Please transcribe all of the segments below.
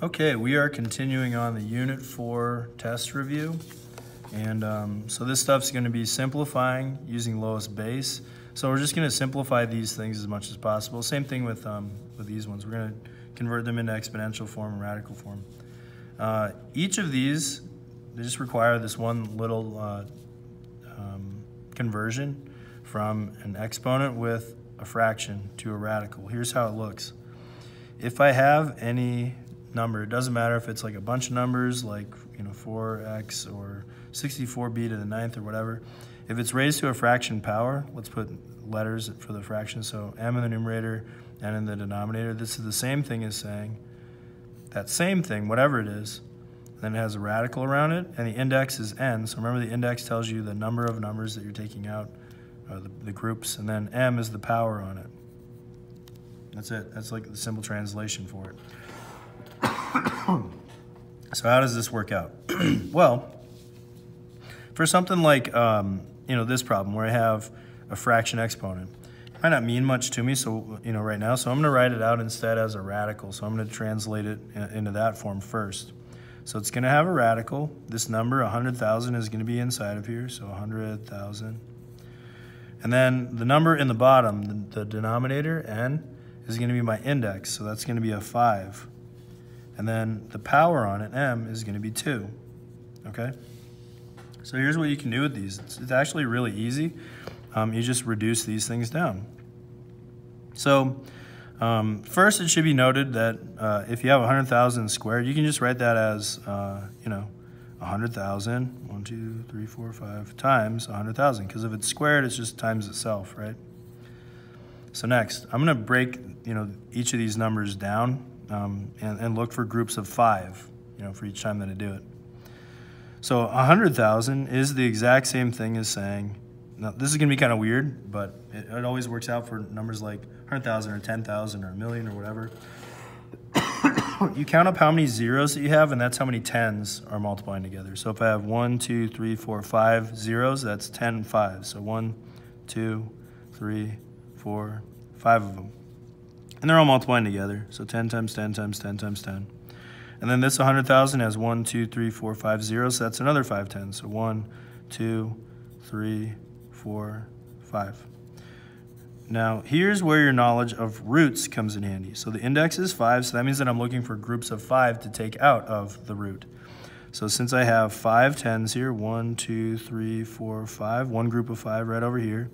Okay, we are continuing on the Unit 4 test review. And so this stuff's going to be simplifying using lowest base. So we're just going to simplify these things as much as possible. Same thing with these ones. We're going to convert them into exponential form and radical form. Each of these, they just require this one little conversion from an exponent with a fraction to a radical. Here's how it looks. If I have any number, it doesn't matter if it's like a bunch of numbers like 4x or 64b to the 9th or whatever. If it's raised to a fraction power, let's put letters for the fraction, so m in the numerator, n in the denominator. This is the same thing as saying that same thing, whatever it is, then it has a radical around it, and the index is n. So remember, the index tells you the number of numbers that you're taking out, the groups, and then m is the power on it. That's it. That's like the simple translation for it. So how does this work out? Well, for something like this problem where I have a fraction exponent, it might not mean much to me, so right now. So I'm going to write it out instead as a radical. So I'm going to translate it into that form first. So it's going to have a radical. This number, 100,000, is going to be inside of here. So 100,000. And then the number in the bottom, the denominator, n, is going to be my index. So that's going to be a 5. And then the power on it, m, is going to be 2. Okay? So here's what you can do with these. It's actually really easy. You just reduce these things down. So first, it should be noted that if you have 100,000 squared, you can just write that as 100,000, 1, 2, 3, 4, 5, times 100,000. Because if it's squared, it's just times itself, right? So next, I'm going to break each of these numbers down and look for groups of 5 for each time that I do it. So 100,000 is the exact same thing as saying, now this is going to be kind of weird, but it always works out for numbers like 100,000 or 10,000 or a million or whatever. You count up how many zeros that you have, and that's how many tens are multiplying together. So if I have 1, 2, 3, 4, 5 zeros, that's 10 fives. So 1, 2, 3, 4, 5 of them. And they're all multiplying together. So 10 times 10 times 10 times 10. And then this 100,000 has 1, 2, 3, 4, 5 zeros. So that's another 5 tens. So 1, 2, 3, 4, 5. Now, here's where your knowledge of roots comes in handy. So the index is 5, so that means that I'm looking for groups of 5 to take out of the root. So since I have 5 tens here, 1, 2, 3, 4, 5, one group of 5 right over here.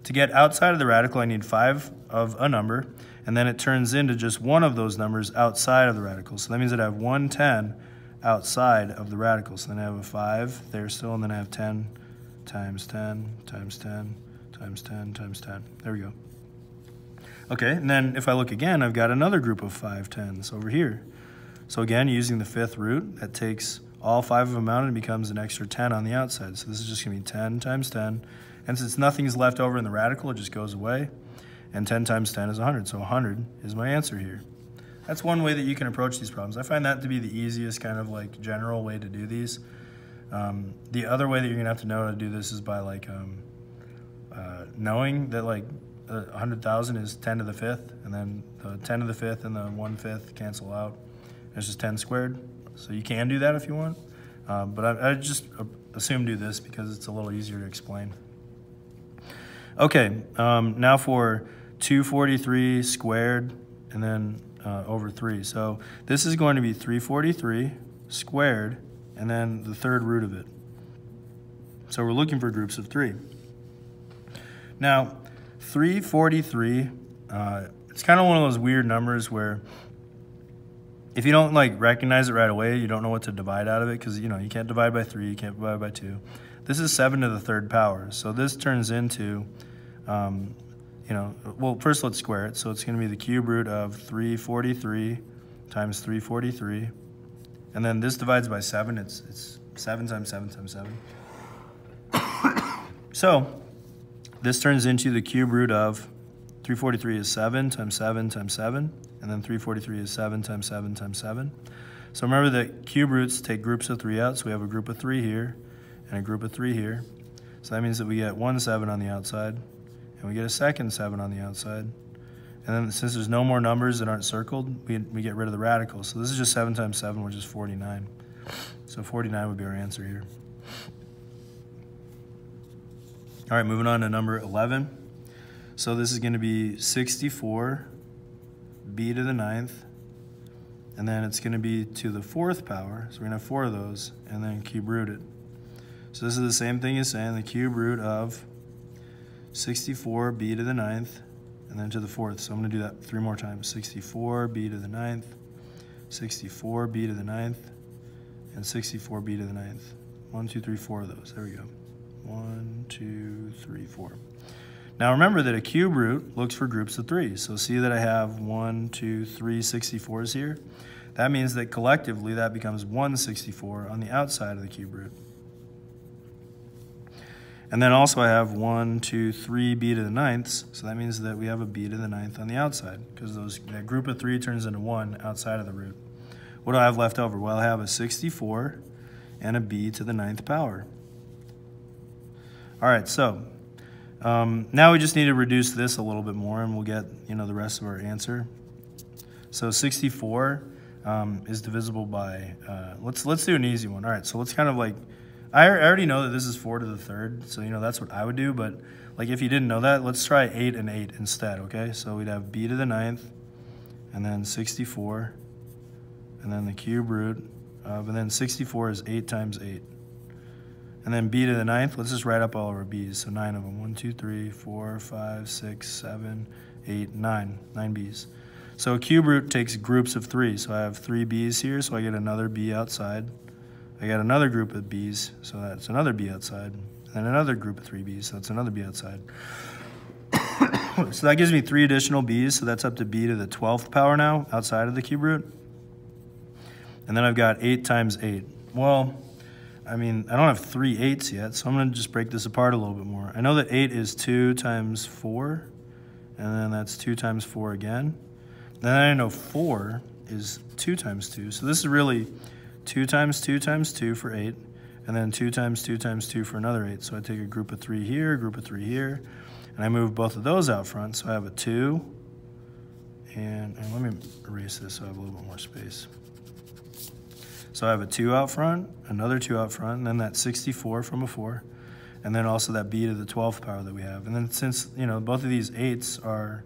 To get outside of the radical, I need 5 of a number, and then it turns into just one of those numbers outside of the radical. So that means that I have 1 10 outside of the radical. So then I have a 5 there still, and then I have 10 times 10 times 10 times 10 times 10. There we go. Okay, and then if I look again, I've got another group of 5 tens over here. So again, using the 5th root, that takes all 5 of them out and becomes an extra 10 on the outside. So this is just going to be 10 times 10. And since nothing's left over in the radical, it just goes away. And 10 times 10 is 100. So 100 is my answer here. That's one way that you can approach these problems. I find that to be the easiest kind of like general way to do these. The other way that you're going to have to know how to do this is by like knowing that like 100,000 is 10 to the 5th, and then the 10 to the 5th and the 1/5 cancel out. It's just 10 squared. So you can do that if you want. But I just assume do this because it's a little easier to explain. Okay, now for 243 squared and then over 3. So this is going to be 343 squared and then the 3rd root of it. So we're looking for groups of 3. Now, 343, it's kind of one of those weird numbers where if you don't like recognize it right away, you don't know what to divide out of it because you can't divide by 3, you can't divide by 2. This is 7 to the 3rd power. So this turns into well, first let's square it. So it's going to be the cube root of 343 times 343. And then this divides by 7. It's 7 times 7 times 7. So this turns into the cube root of 343 is 7 times 7 times 7. And then 343 is 7 times 7 times 7. So remember that cube roots take groups of 3 out. So we have a group of 3 here and a group of 3 here. So that means that we get one 7 on the outside. And we get a second 7 on the outside. And then since there's no more numbers that aren't circled, we get rid of the radical. So this is just 7 times 7, which is 49. So 49 would be our answer here. All right, moving on to number 11. So this is going to be 64 b to the 9th, and then it's going to be to the 4th power. So we're going to have 4 of those, and then cube root it. So this is the same thing as saying the cube root of 64 b to the 9th, and then to the 4th. So I'm going to do that 3 more times. 64 b to the 9th, 64 b to the 9th, and 64 b to the 9th. 1, 2, 3, 4 of those. There we go. 1, 2, 3, 4. Now remember that a cube root looks for groups of 3. So see that I have 1, 2, 3 64s here. That means that collectively that becomes 164 on the outside of the cube root. And then also I have 1, 2, 3 b to the 9ths. So that means that we have a b to the 9th on the outside, because that group of 3 turns into 1 outside of the root. What do I have left over? Well, I have a 64 and a b to the 9th power. All right, so now we just need to reduce this a little bit more, and we'll get the rest of our answer. So 64 is divisible by, let's do an easy one. All right, so let's kind of like, I already know that this is 4 to the 3rd, so that's what I would do, but like if you didn't know that, let's try 8 and 8 instead, okay? So we'd have b to the 9th, and then 64, and then the cube root of, and then 64 is 8 times 8. And then b to the 9th, let's just write up all of our b's. So 9 of them. 1, 2, 3, 4, 5, 6, 7, 8, 9. 9 b's. So a cube root takes groups of 3. So I have 3 b's here, so I get another b outside. I got another group of b's, so that's another b outside. And then another group of 3 b's, so that's another b outside. So that gives me 3 additional b's, so that's up to b to the 12th power now, outside of the cube root. And then I've got 8 times 8. Well, I mean, I don't have 3 8s yet, so I'm going to just break this apart a little bit more. I know that 8 is 2 times 4, and then that's 2 times 4 again. Then I know 4 is 2 times 2, so this is really 2 times 2 times 2 for 8, and then 2 times 2 times 2 for another 8. So I take a group of 3 here, a group of 3 here, and I move both of those out front, so I have a 2, and let me erase this so I have a little bit more space. So I have a 2 out front, another 2 out front, and then that 64 from before, and then also that b to the 12th power that we have. And then since, both of these 8s are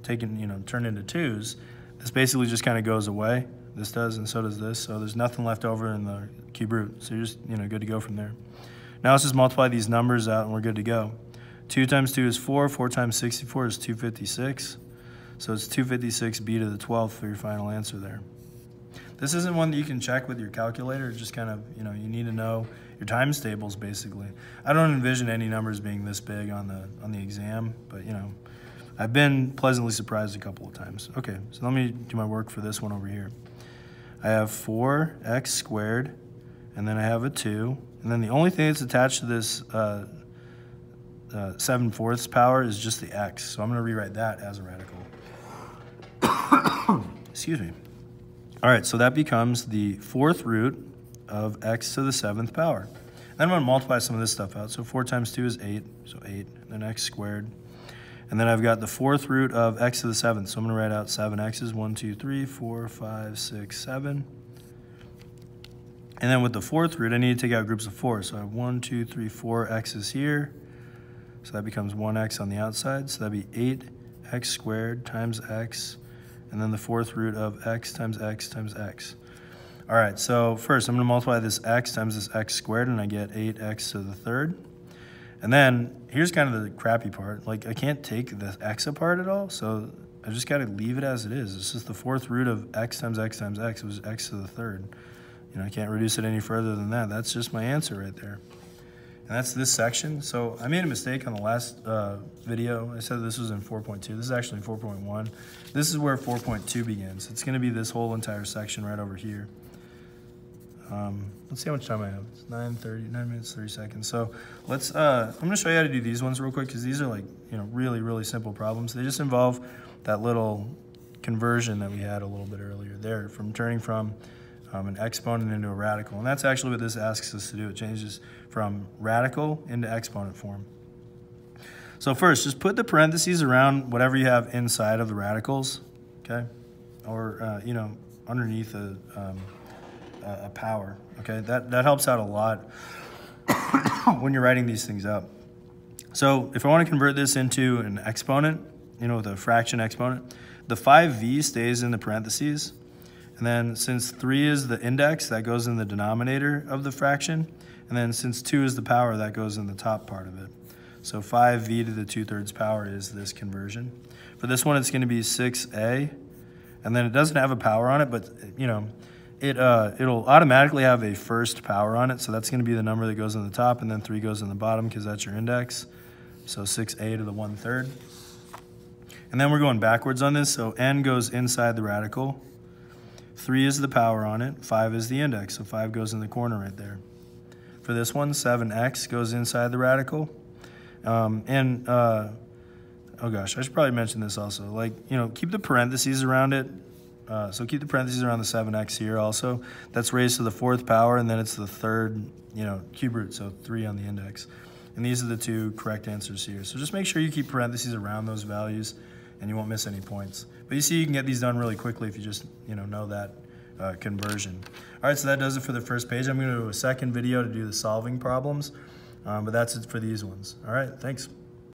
taken, turned into 2s, this basically just kind of goes away. This does, and so does this. So there's nothing left over in the cube root. So you're just, good to go from there. Now let's just multiply these numbers out, and we're good to go. 2 times 2 is 4. 4 times 64 is 256. So it's 256 b to the 12th for your final answer there. This isn't one that you can check with your calculator. It's just kind of, you need to know your times tables, basically. I don't envision any numbers being this big on the exam, but, I've been pleasantly surprised a couple of times. Okay, so let me do my work for this one over here. I have 4x squared, and then I have a 2, and then the only thing that's attached to this 7/4 power is just the x, so I'm going to rewrite that as a radical. Excuse me. All right, so that becomes the 4th root of x to the 7th power. Then I'm going to multiply some of this stuff out. So 4 times 2 is 8, so 8, and then x squared. And then I've got the 4th root of x to the 7th. So I'm going to write out 7x's, 1, 2, 3, 4, 5, 6, 7. And then with the 4th root, I need to take out groups of 4. So I have 1, 2, 3, 4 x's here. So that becomes 1x on the outside. So that'd be 8x squared times x. And then the 4th root of x times x times x. All right, so first I'm going to multiply this x times this x squared, and I get 8x to the 3rd. And then here's kind of the crappy part. Like, I can't take the x apart at all, so I just got to leave it as it is. It's just the 4th root of x times x times x was x to the 3rd. I can't reduce it any further than that. That's just my answer right there. And that's this section. So I made a mistake on the last video. I said this was in 4.2. This is actually 4.1. This is where 4.2 begins. It's going to be this whole entire section right over here. Let's see how much time I have. It's 9 minutes, 30 seconds. So let's, I'm going to show you how to do these ones real quick, because these are like, really, really simple problems. They just involve that little conversion that we had a little bit earlier there, from turning from an exponent into a radical. And that's actually what this asks us to do. It changes from radical into exponent form. So first, just put the parentheses around whatever you have inside of the radicals, okay? Or, you know, underneath a power, okay? That helps out a lot when you're writing these things out. So if I want to convert this into an exponent, you know, with a fraction exponent, the 5v stays in the parentheses. And then since 3 is the index, that goes in the denominator of the fraction. And then since 2 is the power, that goes in the top part of it. So 5v to the 2/3 power is this conversion. For this one, it's going to be 6a. And then it doesn't have a power on it, but, you know, it'll automatically have a first power on it. So that's going to be the number that goes in the top, and then 3 goes in the bottom because that's your index. So 6a to the 1/3. And then we're going backwards on this. So n goes inside the radical. 3 is the power on it. 5 is the index. So 5 goes in the corner right there. For this one, 7x goes inside the radical. Oh gosh, I should probably mention this also. Like, you know, keep the parentheses around it. So keep the parentheses around the 7x here also. That's raised to the 4th power, and then it's the 3rd, you know, cube root, so 3 on the index. And these are the 2 correct answers here. So just make sure you keep parentheses around those values, and you won't miss any points. But you see, you can get these done really quickly if you just, you know that conversion. All right, so that does it for the first page. I'm going to do a second video to do the solving problems, but that's it for these ones. All right, thanks.